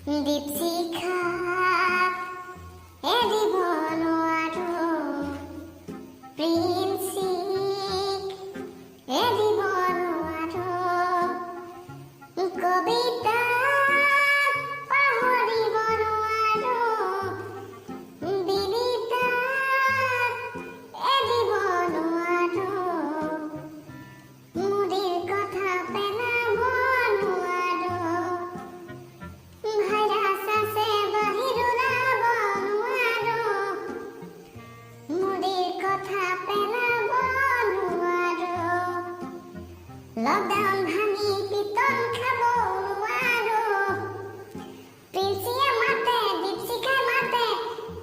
দীপশিখা এদিব নোৱাৰো প্ৰিন্সিক এদিব নোৱাৰো কবিতা পাহৰিব নোৱাৰো বিনিতা এদিব নোৱাৰো মুদিৰ কথা পেলাব নোৱাৰো ভাইৰাছ আছে বাহিৰ ওলাব নোৱাৰো মুদিৰ কথা পেলাব নোৱাৰো লকডাউন ভাঙি পিতন খাব নোৱাৰো প্ৰিন্সিয়ে মাতে দীপশিখাই মাতে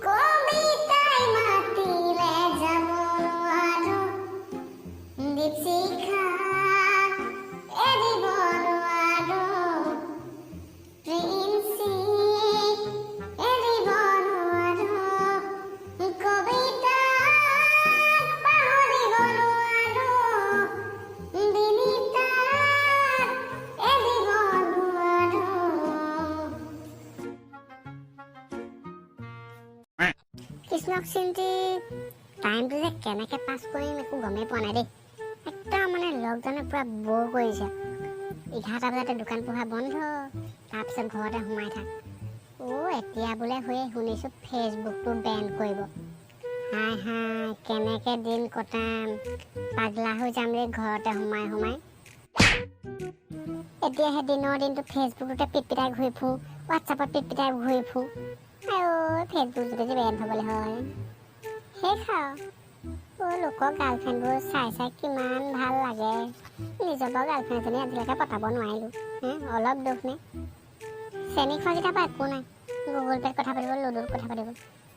কবিতাই মাতিলে যাব নোৱাৰো দীপশিখা এদিব নোৱাৰো প্ৰিন্সিক এদিব নোৱাৰো কবিতাক পাহৰিব নোৱাৰো বিনিতাক এদিব নোৱাৰো কৃষ্ণক চিন্তি টাইমটো যে কেনেকে পাছ কৰিম একো গমেই পোৱা নাই দেই একদম মানে লকডাউনে পুৰা বৰ কৰিছে 11টা বজাতে দোকান পোহা বন্ধ তাৰপিছত ঘৰতে সোমাই থাক এতিয়া বোলে শুনিছোঁ ফেচবুকটো বেন কৰিব হাই হাই কেনেকে দিন কটাম পাগলা হৈ যাম ৰে ঘৰতে সোমাই এতিয়াহে দিনৰ দিনটো ফেচবুকতে পিটপিটাই ঘূৰি ফুৰোঁ হোৱাটছআপত পিটপিটাই ঘূৰি ফুৰোঁ ফেচবুক যদি বেন হ'বলৈ হয় শেষ আৰু লোকৰ গাৰ্লফ্ৰেণ্ডবোৰ চাই কিমান ভাল লাগে নিজৰ বাৰু গাৰ্লফ্ৰেণ্ডজনী আজিলৈকে পতাব নোৱাৰিলোঁ অলপ দুখ নে চেনী খোৱা কিতাপ একো নাই গুগল পে'ত কথা পাতিব লুডুত কথা পাতিব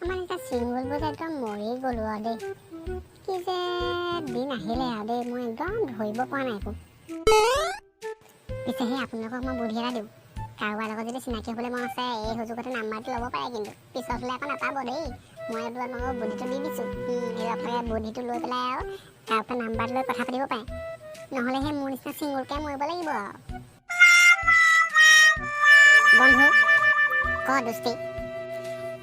আমাৰ এতিয়া চিংগলবোৰ যে একদম মৰি গ'লোঁ আৰু দেই কি যে দিন আহিলে আৰু দেই মই একদম ধৰিব পৰা নাই একো পিছে সেই আপোনালোকক মই বুদ্ধি এটা দিওঁ কাৰোবাৰ লগত যদি চিনাকি হ'বলৈ মন আছে এই সুযোগতে নাম্বাৰটো ল'ব পাৰে কিন্তু পিছত হ'লে আকৌ নাপাব দেই মই আপোনালোকক বুদ্ধিটো দি দিছোঁ এইবাৰ বুদ্ধিটো লৈ পেলাই আৰু কাৰোবাৰ নাম্বাৰটো লৈ কথা পাতিব পাৰে নহ'লে সেই মোৰ নিচিনা চিংগলকৈ মৰিব লাগিব আৰু বন্ধু ক দোস্তি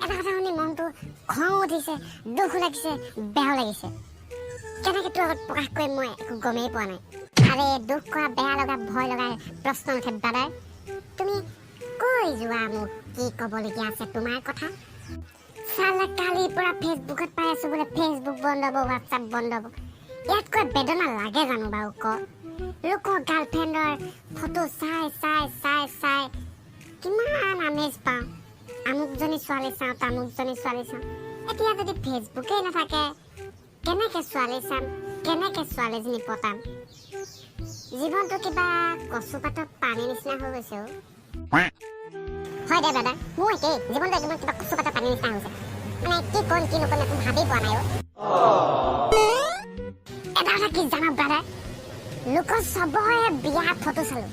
এটা কথা শুনি মনটো খং উঠিছে দুখ লাগিছে বেয়াও লাগিছে কেনেকৈ তোৰ আগত প্ৰকাশ কৰিম মই একো গমেই পোৱা নাই আৰে দুখ কৰা বেয়া লগা ভয় লগা প্ৰশ্ন নুঠে দাদাই তুমি কৈ যোৱা মোক কি ক'বলগীয়া আছে তোমাৰ কথা চালা কালিৰ পৰা ফেচবুকত পাই আছোঁ বোলে ফেচবুক বন্ধ হ'ব হোৱাটছআপ বন্ধ হ'ব ইয়াতকৈ বেদনা লাগে জানো বাৰু ক লোকৰ গাৰ্লফ্ৰেণ্ডৰ ফটো চাই কিমান আমেজ পাওঁ আমুকজনী ছোৱালী চাওঁ তামুকজনী ছোৱালী চাওঁ এতিয়া যদি ফেচবুকেই নাথাকে কেনেকৈ ছোৱালী চাম কেনেকৈ ছোৱালীজনী পতাম জীৱনটো কিবা কচুপাতৰ পানী নিচিনা হৈ গৈছে হয় দে দাদা মোৰ একেই জীৱনটো একদম কিবা কচুপাতৰ পানী নিচিনা হৈছে মানে কি কৰিম কি নকৰিম একো ভাবি পোৱা নাই এটা কথা কি জানা দাদা লোকৰ চবৰে বিয়া ফটো চালোঁ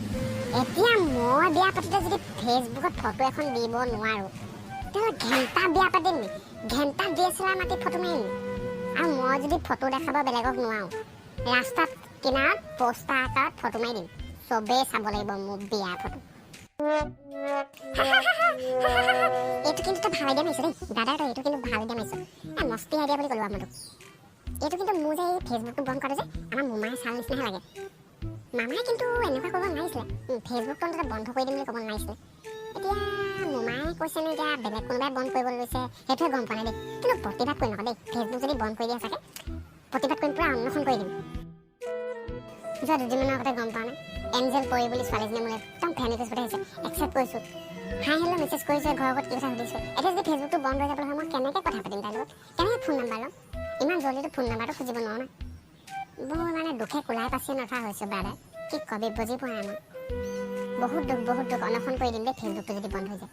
এতিয়া মই বিয়া পাতোঁতে যদি ফেচবুকত ফটো এখন দিব নোৱাৰোঁ তেতিয়াহ'লে ঘেণ্টা বিয়া পাতিম নি ঘেণ্টা DSLR মাতি ফটো মাৰিম আৰু মই যদি ফটো দেখাব বেলেগক নোৱাৰোঁ ৰাস্তাত কিনাৰত পোষ্টাৰ আকাৰত ফটো মাৰি দিম চবেই চাব লাগিব মোৰ বিয়া ফটো এইটো কিন্তু তই ভাল আইডিয়া মাৰিছ দেই দাদা তই এইটো কিন্তু ভাল আইডিয়া মাৰিছ মস্তি আইডিয়া বুলি ক'লো আমাৰটো এইটো কিন্তু মোৰ যে এই ফেচবুকটো বন্ধ কৰাটো যে আমাৰ মোমায়ে চাল নিচিনাহে লাগে মামায়ে কিন্তু এনেকুৱা কৰিব নোৱাৰিছিলে ফেচবুকটো অন্তত বন্ধ কৰি দিম বুলি ক'ব নোৱাৰিছিলে এতিয়া মোমায়ে কৈছে নে এতিয়া বেলেগ কোনোবাই বন্ধ কৰিবলৈ লৈছে সেইটোৱে গম পোৱা নাই দেই কিন্তু প্ৰতিবাদ কৰি নকওঁ দেই ফেচবুক যদি বন্ধ কৰি দিয়া চাগে প্ৰতিবাদ কৰিম পূৰা অন্বেষণ কৰি দিম যোৱা দুদিনমানৰ আগতে গম পোৱা নাই এঞ্জেল পৰি বুলি ছোৱালীজনীয়ে মোলৈ একদম ফ্ৰেণ্ড ৰিকুৱেষ্ট পঠাইছে একচেপ্ট কৰিছোঁ হাই হেল্ল' মেছেজ কৰিছোঁ ঘৰৰ আগত কি কথা সুধিছোঁ এতিয়া যদি ফেচবুকটো বন্ধ হৈ যাবলৈ হয় মই কেনেকৈ কথা পাতিম তাইৰ লগত কেনেকৈ ফোন নাম্বাৰ ল'ম ইমান জল্দিটো ফোন নাম্বাৰটো খুজিব নোৱাৰোঁ না বৰ মানে দুখে কোলাই পাচি নথা হৈছোঁ দাদা কি কবি বুজি পোৱা নাই মই বহুত দুখ অনশন কৰি দিম দেই ফেচবুকটো যদি বন্ধ হৈ যায়